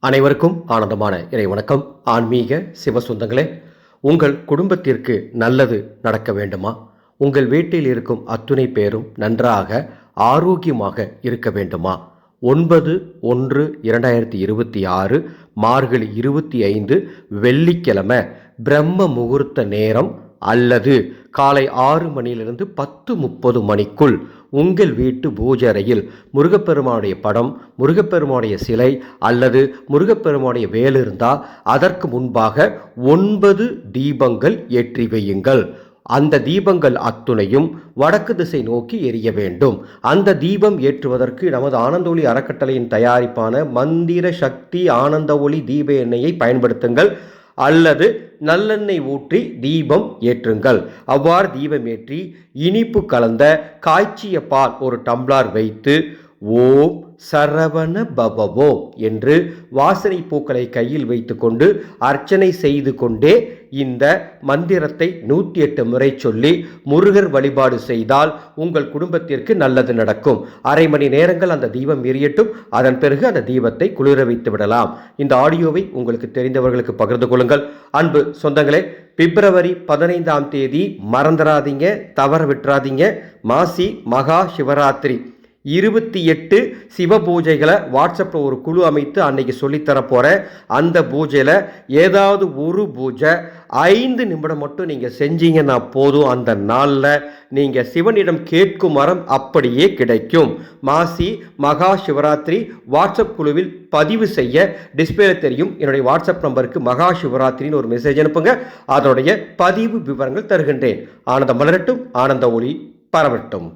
அனைவருக்கும் ஆனந்தமான இறை வணக்கம். ஆன்மீக சிவசொந்தங்களே, உங்கள் குடும்பத்திற்கு நல்லது நடக்க வேண்டுமா? உங்கள் வீட்டில் இருக்கும் அத்துணை பேரும் நன்றாக ஆரோக்கியமாக இருக்க வேண்டுமா? 9/1/2026 மார்கழி 25 வெள்ளிக்கிழமை பிரம்ம முகூர்த்த நேரம் அல்லது காலை 6 மணியிலிருந்து 10:30 மணிக்குள் உங்கள் வீட்டு பூஜை அறையில் முருகப்பெருமானுடைய படம், முருகப்பெருமானுடைய சிலை அல்லது முருகப்பெருமானுடைய வேல் இருந்தால் அதற்கு முன்பாக 9 தீபங்கள் ஏற்றி வையுங்கள். அந்த தீபங்கள் அத்துணையும் வடக்கு திசை நோக்கி எரிய வேண்டும். அந்த தீபம் ஏற்றுவதற்கு நமது ஆனந்த ஒளி அறக்கட்டளையின் தயாரிப்பான மந்திர சக்தி ஆனந்த ஒளி தீப எண்ணெயை பயன்படுத்துங்கள் அல்லது நல்லெண்ணெய் ஊற்றி தீபம் ஏற்றுங்கள். அவ்வாறு தீபம் ஏற்றி இனிப்பு கலந்த காய்ச்சிய பால் ஒரு டம்ளர் வைத்து ஓம் சரவண பவவோ என்று வாசனை பூக்களை கையில் வைத்துக்கொண்டு அர்ச்சனை செய்து கொண்டே இந்த மந்திரத்தை 108 முறை சொல்லி முருகர் வழிபாடு செய்தால் உங்கள் குடும்பத்திற்கு நல்லது நடக்கும். அரை மணி நேரங்கள் அந்த தீபம் எரியட்டும். அதன் பிறகு அந்த தீபத்தை குளிர வைத்து விடலாம். இந்த ஆடியோவை உங்களுக்கு தெரிந்தவர்களுக்கு பகிர்ந்து கொள்ளுங்கள். அன்பு சொந்தங்களே, பிப்ரவரி 15ஆம் தேதி மறந்துடாதீங்க, தவற விட்டுறாதீங்க. மாசி மகா சிவராத்திரி 28 சிவ பூஜைகளை வாட்ஸ்அப்பில் ஒரு குழு அமைத்து அன்னைக்கு சொல்லித்தர போகிறேன். அந்த பூஜையில் ஏதாவது ஒரு பூஜை 5 நிமிடம் மட்டும் நீங்கள் செஞ்சீங்கன்னா போதும். அந்த நாளில் நீங்கள் சிவனிடம் கேட்கும் வரம் அப்படியே கிடைக்கும். மாசி மகா சிவராத்திரி வாட்ஸ்அப் குழுவில் பதிவு செய்ய டிஸ்பிளே தெரியும் என்னுடைய வாட்ஸ்அப் நம்பருக்கு மகா சிவராத்திரின்னு ஒரு மெசேஜ் அனுப்புங்க. அதனுடைய பதிவு விவரங்கள் தருகின்றேன். ஆனந்தம் மலரட்டும், ஆனந்த ஒளி பரவட்டும்.